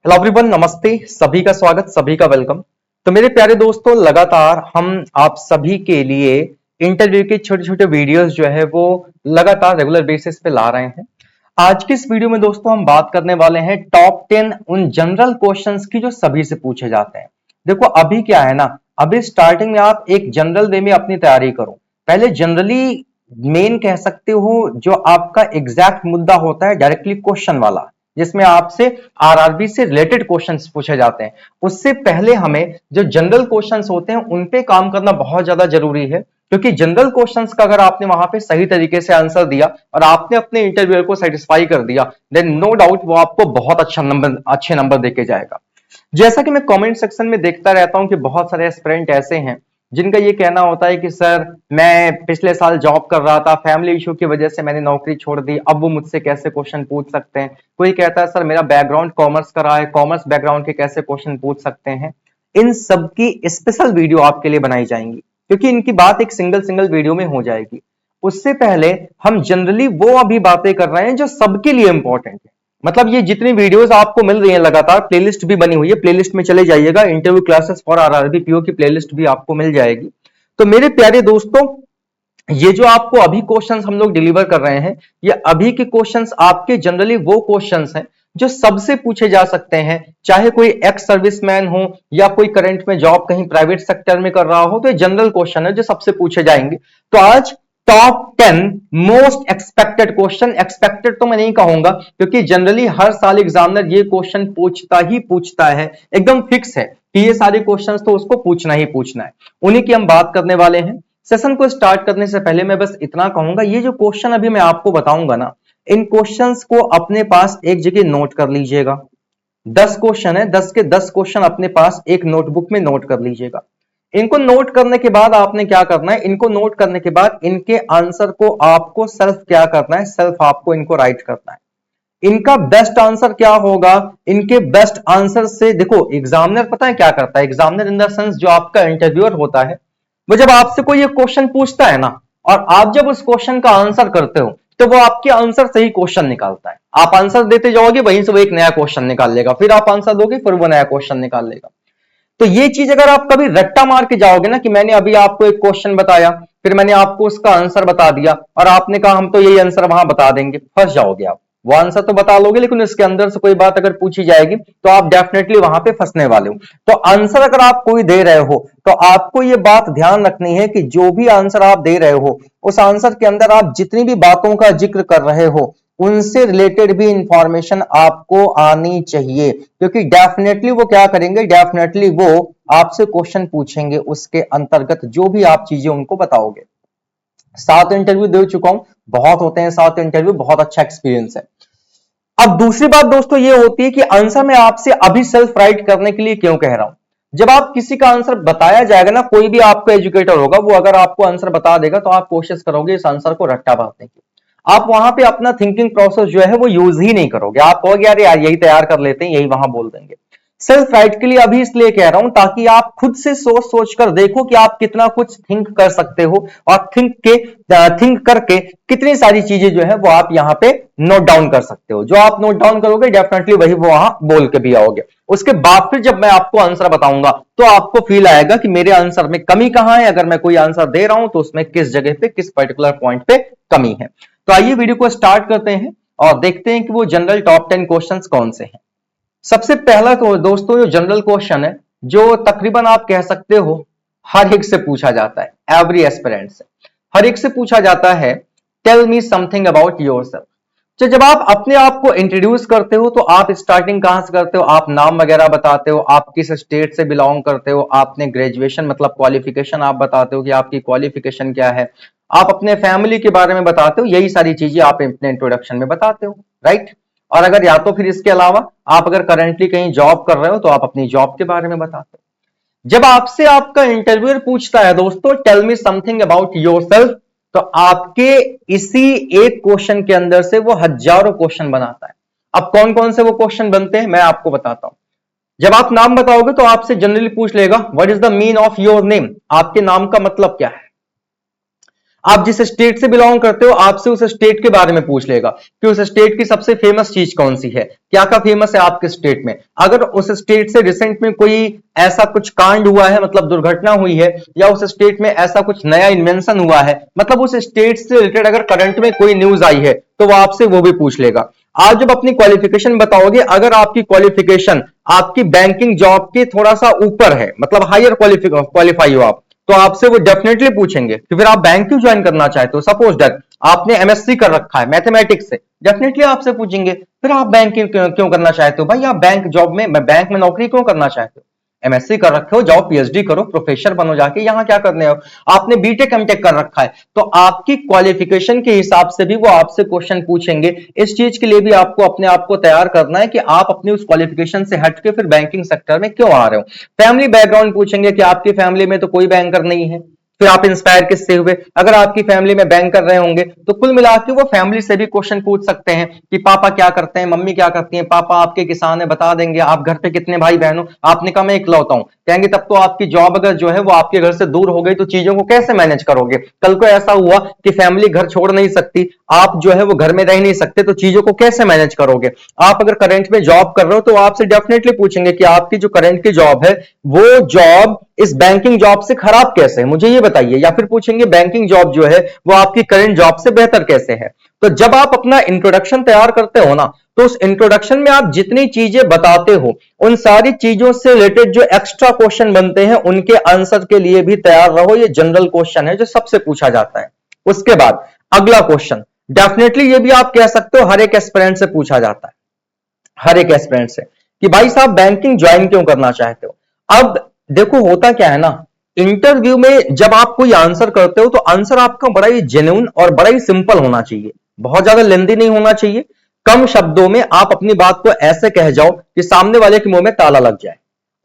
Hello everyone, नमस्ते। सभी का स्वागत, सभी का वेलकम। तो मेरे प्यारे दोस्तों, लगातार हम आप सभी के लिए इंटरव्यू के छोटे छोटे वीडियोस जो है वो लगातार रेगुलर बेसिस पे ला रहे हैं। आज की इस वीडियो में दोस्तों हम बात करने वाले हैं टॉप 10 उन जनरल क्वेश्चंस की जो सभी से पूछे जाते हैं। देखो अभी क्या है ना, अभी स्टार्टिंग में आप एक जनरल वे में अपनी तैयारी करो। पहले जनरली मेन कह सकते हो जो आपका एग्जैक्ट मुद्दा होता है डायरेक्टली क्वेश्चन वाला, जिसमें आपसे आरआरबी से रिलेटेड क्वेश्चंस पूछे जाते हैं। उससे पहले हमें जो जनरल क्वेश्चंस होते हैं उन पे काम करना बहुत ज्यादा जरूरी है, क्योंकि जनरल क्वेश्चंस का अगर आपने वहां पे सही तरीके से आंसर दिया और आपने अपने इंटरव्यूअर को सेटिस्फाई कर दिया, देन नो डाउट वो आपको बहुत अच्छे नंबर देके जाएगा। जैसा कि मैं कमेंट सेक्शन में देखता रहता हूं कि बहुत सारे एस्पिरेंट ऐसे हैं जिनका ये कहना होता है कि सर मैं पिछले साल जॉब कर रहा था, फैमिली इशू की वजह से मैंने नौकरी छोड़ दी, अब वो मुझसे कैसे क्वेश्चन पूछ सकते हैं। कोई कहता है सर मेरा बैकग्राउंड कॉमर्स का रहा है, कॉमर्स बैकग्राउंड के कैसे क्वेश्चन पूछ सकते हैं। इन सब की स्पेशल वीडियो आपके लिए बनाई जाएंगी, क्योंकि इनकी बात एक सिंगल सिंगल वीडियो में हो जाएगी। उससे पहले हम जनरली वो अभी बातें कर रहे हैं जो सबके लिए इंपॉर्टेंट है। मतलब ये जितनी वीडियोस आपको मिल रही हैं, लगातार प्लेलिस्ट भी बनी हुई है, प्लेलिस्ट में चले जाइएगा, interview classes for RRB PO की प्लेलिस्ट भी आपको मिल जाएगी। तो मेरे प्यारे दोस्तों, ये जो आपको अभी क्वेश्चंस हम लोग डिलीवर कर रहे हैं, ये अभी के क्वेश्चंस आपके जनरली वो क्वेश्चंस हैं जो सबसे पूछे जा सकते हैं। चाहे कोई एक्स सर्विसमैन हो या कोई करंट में जॉब कहीं प्राइवेट सेक्टर में कर रहा हो, तो ये जनरल क्वेश्चन है जो सबसे पूछे जाएंगे। तो आज top 10 most expected question, expected तो मैं नहीं कहूंगा क्योंकि जनरली हर साल एग्जामिनर ये क्वेश्चन पूछता है, एकदम फिक्स है कि ये सारे क्वेश्चंस तो उसको पूछना ही पूछना है। उन्हीं की हम बात करने वाले हैं। सेशन को स्टार्ट करने से पहले मैं बस इतना कहूंगा, ये जो क्वेश्चन अभी मैं आपको बताऊंगा ना, इन क्वेश्चंस को अपने पास एक जगह नोट कर लीजिएगा। 10 क्वेश्चन है, 10 के 10 क्वेश्चन अपने पास एक नोटबुक में नोट कर लीजिएगा। इनको नोट करने के बाद आपने क्या करना है, इनको नोट करने के बाद इनके आंसर को आपको सेल्फ क्या करना है, सेल्फ आपको इनको राइट करना है। इनका बेस्ट आंसर क्या होगा, इनके बेस्ट आंसर से देखो एग्जामिनर पता है क्या करता है, एग्जामिनर इन द सेंस जो आपका इंटरव्यूअर होता है, वो जब आपसे कोई एक क्वेश्चन पूछता है ना और आप जब उस क्वेश्चन का आंसर करते हो, तो वो आपके आंसर से ही क्वेश्चन निकालता है। आप आंसर देते जाओगे, वहीं से वो एक नया क्वेश्चन निकाल लेगा, फिर आप आंसर दोगे, फिर वो नया क्वेश्चन निकाल लेगा। तो ये चीज अगर आप कभी रट्टा मार के जाओगे ना कि मैंने अभी आपको एक क्वेश्चन बताया, फिर मैंने आपको उसका आंसर बता दिया और आपने कहा हम तो यही आंसर वहां बता देंगे, फंस जाओगे आप। वो आंसर तो बता लोगे लेकिन इसके अंदर से कोई बात अगर पूछी जाएगी तो आप डेफिनेटली वहां पे फंसने वाले हो। तो आंसर अगर आप कोई दे रहे हो तो आपको ये बात ध्यान रखनी है कि जो भी आंसर आप दे रहे हो, उस आंसर के अंदर आप जितनी भी बातों का जिक्र कर रहे हो, उनसे रिलेटेड भी इंफॉर्मेशन आपको आनी चाहिए, क्योंकि डेफिनेटली वो क्या करेंगे, डेफिनेटली वो आपसे क्वेश्चन पूछेंगे उसके अंतर्गत जो भी आप चीजें उनको बताओगे। 7 इंटरव्यू दे चुका हूं, बहुत होते हैं 7 इंटरव्यू, बहुत अच्छा एक्सपीरियंस है। अब दूसरी बात दोस्तों ये होती है कि आंसर मैं आपसे अभी सेल्फ राइट करने के लिए क्यों कह रहा हूं। जब आप किसी का आंसर बताया जाएगा ना, कोई भी आपका एजुकेटर होगा, वो अगर आपको आंसर बता देगा तो आप कोशिश करोगे इस आंसर को रट्टा मारने की। आप वहां पे अपना थिंकिंग प्रोसेस जो है वो यूज ही नहीं करोगे, आप कहोगे यार यार यही तैयार कर लेते हैं, यही वहां बोल देंगे। सेल्फ राइट के लिए अभी इसलिए कह रहा हूं ताकि आप खुद से सोच सोच कर देखो कि आप कितना कुछ थिंक कर सकते हो, और थिंक करके कितनी सारी चीजें जो है वो आप यहां पे नोट डाउन कर सकते हो। जो आप नोट डाउन करोगे डेफिनेटली वही वो वहां बोल के भी आओगे। उसके बाद फिर जब मैं आपको आंसर बताऊंगा तो आपको फील आएगा कि मेरे आंसर में कमी कहां है, अगर मैं कोई आंसर दे रहा हूं तो उसमें किस जगह पे किस पर्टिकुलर पॉइंट पे कमी है। तो आइए वीडियो को स्टार्ट करते हैं और देखते हैं कि वो जनरल टॉप 10 क्वेश्चंस कौन से हैं। सबसे पहला तो दोस्तों जो जनरल क्वेश्चन है, जो तकरीबन आप कह सकते हो हर एक से पूछा जाता है, एवरी एस्पिरेंट से हर एक से पूछा जाता है, tell me something about yourself. तो जब आप अपने आप को इंट्रोड्यूस करते हो तो आप स्टार्टिंग कहां से करते हो, आप नाम वगैरह बताते हो, आप किस स्टेट से बिलोंग करते हो, आपने ग्रेजुएशन मतलब क्वालिफिकेशन आप बताते हो कि आपकी क्वालिफिकेशन क्या है, आप अपने फैमिली के बारे में बताते हो, यही सारी चीजें आप अपने इंट्रोडक्शन में बताते हो, राइट। और अगर या तो फिर इसके अलावा आप अगर करेंटली कहीं जॉब कर रहे हो तो आप अपनी जॉब के बारे में बताते हो। जब आपसे आपका इंटरव्यूअर पूछता है दोस्तों tell me something about yourself, तो आपके इसी एक क्वेश्चन के अंदर से वो हजारों क्वेश्चन बनाता है। अब कौन कौन से वो क्वेश्चन बनते हैं मैं आपको बताता हूं। जब आप नाम बताओगे तो आपसे जनरली पूछ लेगा what is the mean of your name, आपके नाम का मतलब क्या है। आप जिस स्टेट से बिलोंग करते हो आपसे उस स्टेट के बारे में पूछ लेगा कि उस स्टेट की सबसे फेमस चीज कौन सी है, क्या क्या फेमस है आपके स्टेट में। अगर उस स्टेट से रिसेंट में कोई ऐसा कुछ कांड हुआ है, मतलब दुर्घटना हुई है, या उस स्टेट में ऐसा कुछ नया इन्वेंशन हुआ है, मतलब उस स्टेट से रिलेटेड अगर करंट में कोई न्यूज आई है तो वो आपसे वो भी पूछ लेगा। आप जब अपनी क्वालिफिकेशन बताओगे, अगर आपकी क्वालिफिकेशन आपकी बैंकिंग जॉब के थोड़ा सा ऊपर है, मतलब हायर क्वालिफाई हो आप, तो आपसे वो डेफिनेटली पूछेंगे कि फिर आप बैंक क्यों ज्वाइन करना चाहते हो। सपोज दैट आपने एमएससी कर रखा है मैथमेटिक्स से, डेफिनेटली आपसे पूछेंगे फिर आप बैंक क्यों करना चाहते हो भाई, आप बैंक जॉब में बैंक में नौकरी क्यों करना चाहते हो। एमएससी कर रखे हो, जाओ पीएचडी करो, प्रोफेसर बनो जाके, यहां क्या करने हो। आपने बीटेक एमटेक कर रखा है तो आपकी क्वालिफिकेशन के हिसाब से भी वो आपसे क्वेश्चन पूछेंगे। इस चीज के लिए भी आपको अपने आप को तैयार करना है कि आप अपनी उस क्वालिफिकेशन से हट के फिर बैंकिंग सेक्टर में क्यों आ रहे हो। फैमिली बैकग्राउंड पूछेंगे कि आपकी फैमिली में तो कोई बैंकर नहीं है, फिर आप इंस्पायर किससे हुए। अगर आपकी फैमिली में बैंक कर रहे होंगे तो कुल मिला के वो फैमिली से भी क्वेश्चन पूछ सकते हैं कि पापा क्या करते हैं, मम्मी क्या करती हैं। पापा आपके किसान है, बता देंगे। आप घर पे कितने भाई बहन हो, आपने कहा मैं इकलौता हूं, कहेंगे तब तो आपकी जॉब अगर जो है वो आपके घर से दूर हो गई तो चीजों को कैसे मैनेज करोगे। कल को ऐसा हुआ कि फैमिली घर छोड़ नहीं सकती, आप जो है वो घर में रह नहीं सकते, तो चीजों को कैसे मैनेज करोगे। आप अगर करंट में जॉब कर रहे हो तो आपसे डेफिनेटली पूछेंगे कि आपकी जो करंट की जॉब है वो जॉब इस बैंकिंग जॉब से खराब कैसे है, मुझे ये बताइए। या फिर पूछेंगे बैंकिंग जॉब जो है वो आपकी करंट जॉब से बेहतर कैसे है। तो जब आप अपना इंट्रोडक्शन तैयार करते हो ना, तो उस इंट्रोडक्शन में आप जितनी चीजें बताते हो उन सारी चीजों से रिलेटेड जो एक्स्ट्रा क्वेश्चन बनते हैं उनके आंसर के लिए भी तैयार रहो। ये जनरल क्वेश्चन है जो सबसे पूछा जाता है। उसके बाद अगला क्वेश्चन, डेफिनेटली ये भी आप कह सकते हो हर एक एस्पिरेंट से पूछा जाता है, हर एक एस्पिरेंट से, कि भाई साहब बैंकिंग ज्वाइन क्यों करना चाहते हो। अब देखो होता क्या है ना, इंटरव्यू में जब आप कोई आंसर करते हो तो आंसर आपका बड़ा ही जेन्युइन और बड़ा ही सिंपल होना चाहिए, बहुत ज्यादा लेंदी नहीं होना चाहिए। कम शब्दों में आप अपनी बात को ऐसे कह जाओ कि सामने वाले के मुंह में ताला लग जाए,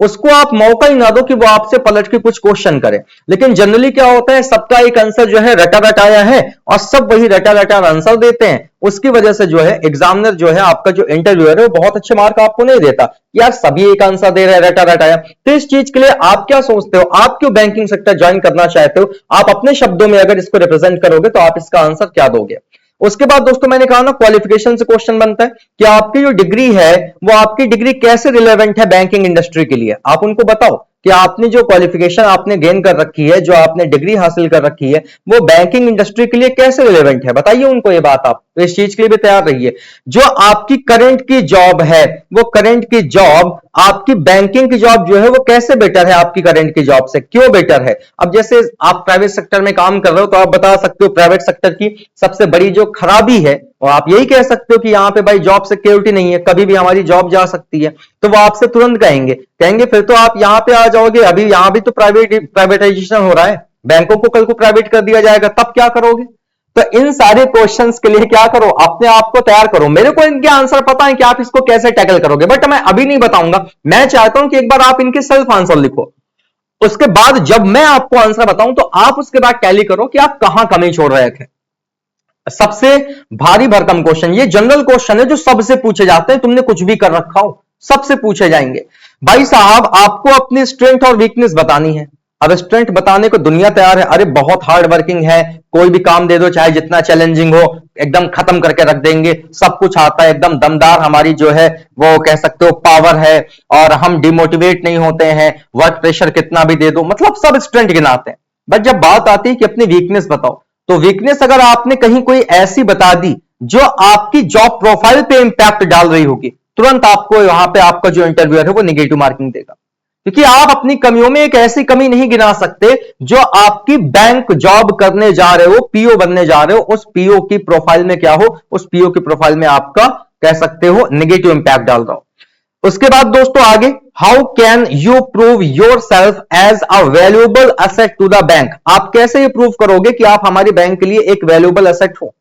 उसको आप मौका ही ना दो कि वो आपसे पलट के कुछ क्वेश्चन करे। लेकिन जनरली क्या होता है, सबका एक आंसर जो है रटा रटाया है और सब वही रटा रटा आंसर देते हैं। उसकी वजह से जो है एग्जामिनर जो है आपका जो इंटरव्यूअर है वो बहुत अच्छे मार्क आपको नहीं देता, यार सभी एक आंसर दे रहे हैं रटा रटाया। तो इस चीज के लिए आप क्या सोचते हो, आप क्यों बैंकिंग सेक्टर ज्वाइन करना चाहते हो, आप अपने शब्दों में अगर इसको रिप्रेजेंट करोगे तो आप इसका आंसर क्या दोगे। उसके बाद दोस्तों मैंने कहा ना क्वालिफिकेशन से क्वेश्चन बनता है कि आपकी जो डिग्री है वो आपकी डिग्री कैसे रिलेवेंट है बैंकिंग इंडस्ट्री के लिए। आप उनको बताओ कि आपने जो क्वालिफिकेशन आपने गेन कर रखी है, जो आपने डिग्री हासिल कर रखी है, वो बैंकिंग इंडस्ट्री के लिए कैसे रिलेवेंट है, बताइए उनको ये बात। आप तो इस चीज के लिए भी तैयार रहिए। जो आपकी करंट की जॉब है वो करंट की जॉब आपकी बैंकिंग की जॉब जो है वो कैसे बेटर है आपकी करंट की जॉब से, क्यों बेटर है। अब जैसे आप प्राइवेट सेक्टर में काम कर रहे हो तो आप बता सकते हो प्राइवेट सेक्टर की सबसे बड़ी जो खराबी है, और आप यही कह सकते हो कि यहां पे भाई जॉब सिक्योरिटी नहीं है, कभी भी हमारी जॉब जा सकती है। तो वो आपसे तुरंत कहेंगे फिर तो आप यहां पे आ जाओगे, अभी यहां भी तो प्राइवेटाइजेशन हो रहा है, बैंकों को कल को प्राइवेट कर दिया जाएगा, तब क्या करोगे। तो इन सारे क्वेश्चंस के लिए क्या करो, अपने आप को तैयार करो। मेरे को इनके आंसर पता है कि आप इसको कैसे टैकल करोगे, बट मैं अभी नहीं बताऊंगा। मैं चाहता हूं कि एक बार आप इनके सेल्फ आंसर लिखो, उसके बाद जब मैं आपको आंसर बताऊं तो आप उसके बाद टैली करो कि आप कहां कमी छोड़ रहे थे। सबसे भारी भरकम क्वेश्चन, ये जनरल क्वेश्चन है जो सबसे पूछे जाते हैं, तुमने कुछ भी कर रखा हो सबसे पूछे जाएंगे। भाई साहब आपको अपनी स्ट्रेंथ और वीकनेस बतानी है। अब स्ट्रेंथ बताने को दुनिया तैयार है, अरे बहुत हार्ड वर्किंग है, कोई भी काम दे दो चाहे जितना चैलेंजिंग हो एकदम खत्म करके रख देंगे, सब कुछ आता है, एकदम दमदार हमारी जो है वो कह सकते हो पावर है, और हम डिमोटिवेट नहीं होते हैं, वर्क प्रेशर कितना भी दे दो, मतलब सब स्ट्रेंथ गिनाते हैं। बट जब बात आती है कि अपनी वीकनेस बताओ, तो वीकनेस अगर आपने कहीं कोई ऐसी बता दी जो आपकी जॉब प्रोफाइल पे इंपैक्ट डाल रही होगी, तुरंत आपको वहां पे आपका जो इंटरव्यूअर है वो निगेटिव मार्किंग देगा। क्योंकि आप अपनी कमियों में एक ऐसी कमी नहीं गिना सकते जो आपकी बैंक जॉब करने जा रहे हो, पीओ बनने जा रहे हो, उस पीओ की प्रोफाइल में क्या हो, उस पीओ की प्रोफाइल में आपका कह सकते हो निगेटिव इंपैक्ट डाल रहा हो। उसके बाद दोस्तों आगे, how can you prove yourself as a valuable asset to the bank. आप कैसे ये प्रूव करोगे कि आप हमारे बैंक के लिए एक वैल्यूएबल एसेट हो।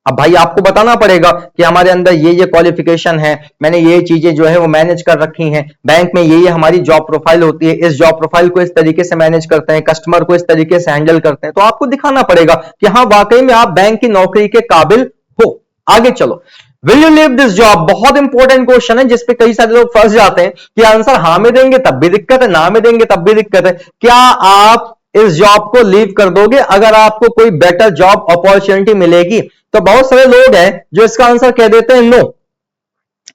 अब भाई आपको बताना पड़ेगा कि हमारे अंदर ये क्वालिफिकेशन है, मैंने ये चीजें जो है वो मैनेज कर रखी हैं, बैंक में ये हमारी जॉब प्रोफाइल होती है, इस जॉब प्रोफाइल को इस तरीके से मैनेज करते हैं, कस्टमर को इस तरीके से हैंडल करते हैं। तो आपको दिखाना पड़ेगा कि हाँ वाकई में आप बैंक की नौकरी के काबिल हो। आगे चलो, will you leave this job, बहुत इंपॉर्टेंट क्वेश्चन है जिसपे कई सारे लोग फंस जाते हैं कि आंसर हाँ में देंगे तब भी दिक्कत है, ना में देंगे तब भी दिक्कत है। क्या आप इस जॉब को लीव कर दोगे अगर आपको कोई बेटर जॉब अपॉर्चुनिटी मिलेगी? तो बहुत सारे लोग हैं जो इसका आंसर कह देते हैं नो।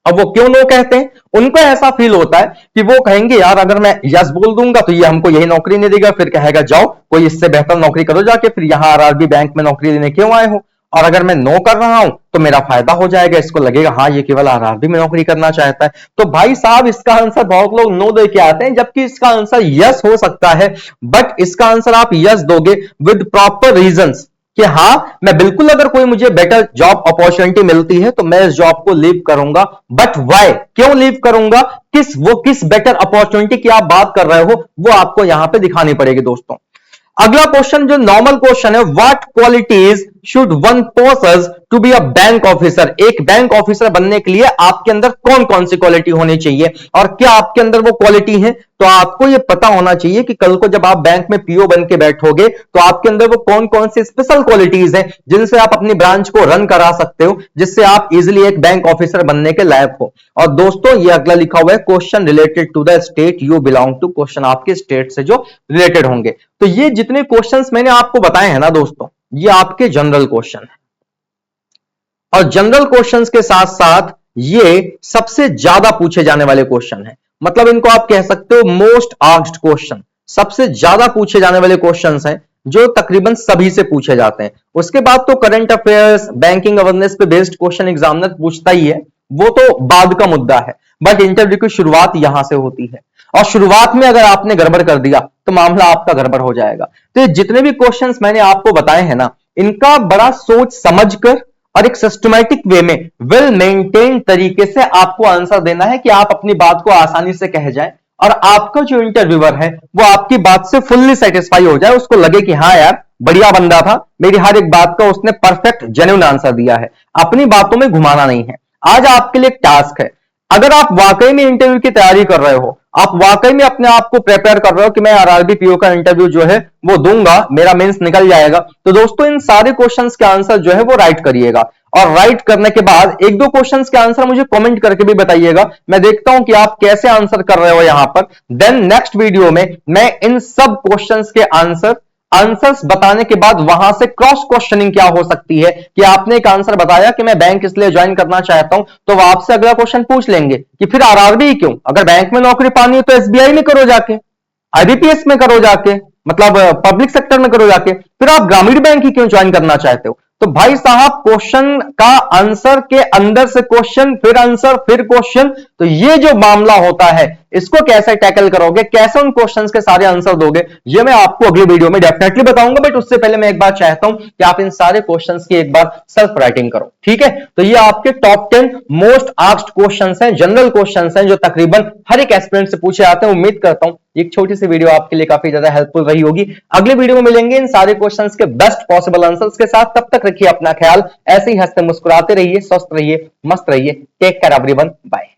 अब वो क्यों नो कहते हैं? उनको ऐसा फील होता है कि वो कहेंगे यार अगर मैं यस बोल दूंगा तो ये हमको यही नौकरी नहीं देगा, फिर कहेगा जाओ कोई इससे बेहतर नौकरी करो जाके, फिर यहां आरआरबी बैंक में नौकरी देने क्यों आए हो? और अगर मैं नो कर रहा हूं तो मेरा फायदा हो जाएगा, इसको लगेगा हाँ ये केवल आरआरबी में नौकरी करना चाहता है। तो भाई साहब इसका आंसर बहुत लोग नो दे के आते हैं, जबकि इसका आंसर यस हो सकता है। बट इसका आंसर आप यस दोगे विद प्रॉपर रीजंस कि हाँ मैं बिल्कुल अगर कोई मुझे बेटर जॉब अपॉर्चुनिटी मिलती है तो मैं इस जॉब को लीव करूंगा। बट वाई, क्यों लीव करूंगा, किस बेटर अपॉर्चुनिटी की आप बात कर रहे हो वो आपको यहां पे दिखानी पड़ेगी दोस्तों। अगला क्वेश्चन जो नॉर्मल क्वेश्चन है, what qualities should one possess to be a bank officer? एक बैंक ऑफिसर बनने के लिए आपके अंदर कौन कौन सी क्वालिटी होनी चाहिए और क्या आपके अंदर वो क्वालिटी है? तो आपको ये पता होना चाहिए कि कल को जब आप बैंक में पीओ बन के बैठोगे तो आपके अंदर वो कौन कौन सी स्पेशल क्वालिटीज हैं जिनसे आप अपनी ब्रांच को रन करा सकते हो, जिससे आप इजिली एक बैंक ऑफिसर बनने के लायक हो। और दोस्तों ये अगला लिखा हुआ है question related to the state you belong to, question आपके स्टेट से जो रिलेटेड होंगे। तो ये जितने क्वेश्चंस मैंने आपको बताए हैं ना दोस्तों, ये आपके जनरल क्वेश्चन है। और जनरल क्वेश्चंस के साथ साथ ये सबसे ज्यादा पूछे जाने वाले क्वेश्चन है, मतलब इनको आप कह सकते हो मोस्ट आस्क्ड क्वेश्चन, सबसे ज्यादा पूछे जाने वाले क्वेश्चंस हैं जो तकरीबन सभी से पूछे जाते हैं। उसके बाद तो करंट अफेयर्स, बैंकिंग अवेयरनेस पे बेस्ड क्वेश्चन एग्जामिनर पूछता ही है, वो तो बाद का मुद्दा है। बट इंटरव्यू की शुरुआत यहां से होती है और शुरुआत में अगर आपने गड़बड़ कर दिया तो मामला आपका गड़बड़ हो जाएगा। तो ये जितने भी क्वेश्चंस मैंने आपको बताए हैं ना, इनका बड़ा सोच समझकर और एक सिस्टमैटिक वे में वेल मेंटेन तरीके से आपको आंसर देना है कि आप अपनी बात को आसानी से कह जाए और आपका जो इंटरव्यूअर है वो आपकी बात से फुल्ली सेटिस्फाई हो जाए, उसको लगे कि हाँ यार बढ़िया बंदा था, मेरी हर एक बात का उसने परफेक्ट जेन्युइन आंसर दिया है, अपनी बातों में घुमाना नहीं है। आज आपके लिए एक टास्क है, अगर आप वाकई में इंटरव्यू की तैयारी कर रहे हो, आप वाकई में अपने आप को प्रिपेयर कर रहे हो कि मैं आरआरबी पीओ का इंटरव्यू जो है वो दूंगा, मेरा मेंस निकल जाएगा, तो दोस्तों इन सारे क्वेश्चंस के आंसर जो है वो राइट करिएगा। और राइट करने के बाद एक दो क्वेश्चंस के आंसर मुझे कमेंट करके भी बताइएगा, मैं देखता हूं कि आप कैसे आंसर कर रहे हो यहां पर। देन नेक्स्ट वीडियो में मैं इन सब क्वेश्चंस के आंसर्स बताने के बाद वहां से क्रॉस क्वेश्चनिंग क्या हो सकती है कि आपने एक आंसर बताया कि मैं बैंक इसलिए ज्वाइन करना चाहता हूं, तो वो आपसे अगला क्वेश्चन पूछ लेंगे कि फिर आरआरबी क्यों, अगर बैंक में नौकरी पानी है तो एसबीआई में करो जाके, आईबीपीएस में करो जाके, मतलब पब्लिक सेक्टर में करो जाके, फिर आप ग्रामीण बैंक ही क्यों ज्वाइन करना चाहते हो? तो भाई साहब क्वेश्चन का आंसर के अंदर से क्वेश्चन, फिर आंसर, फिर क्वेश्चन, तो ये जो मामला होता है इसको कैसे टैकल करोगे, कैसे उन क्वेश्चंस के सारे आंसर दोगे, ये मैं आपको अगली वीडियो में डेफिनेटली बताऊंगा। बट उससे पहले मैं एक बात चाहता हूं कि आप इन सारे क्वेश्चंस की एक बार सेल्फ राइटिंग करो, ठीक है? तो ये आपके टॉप 10 मोस्ट आस्क्ड क्वेश्चंस हैं, जनरल क्वेश्चंस हैं जो तकरीबन हर एक एस्पिरेंट से पूछे जाते हैं। उम्मीद करता हूं एक छोटी सी वीडियो आपके लिए काफी ज्यादा हेल्पफुल रही होगी। अगले वीडियो में मिलेंगे इन सारे क्वेश्चंस के बेस्ट पॉसिबल आंसर्स के साथ। तब तक रखिए अपना ख्याल, ऐसे ही हंसते मुस्कुराते रहिए, स्वस्थ रहिए, मस्त रहिए। Take care everyone, bye.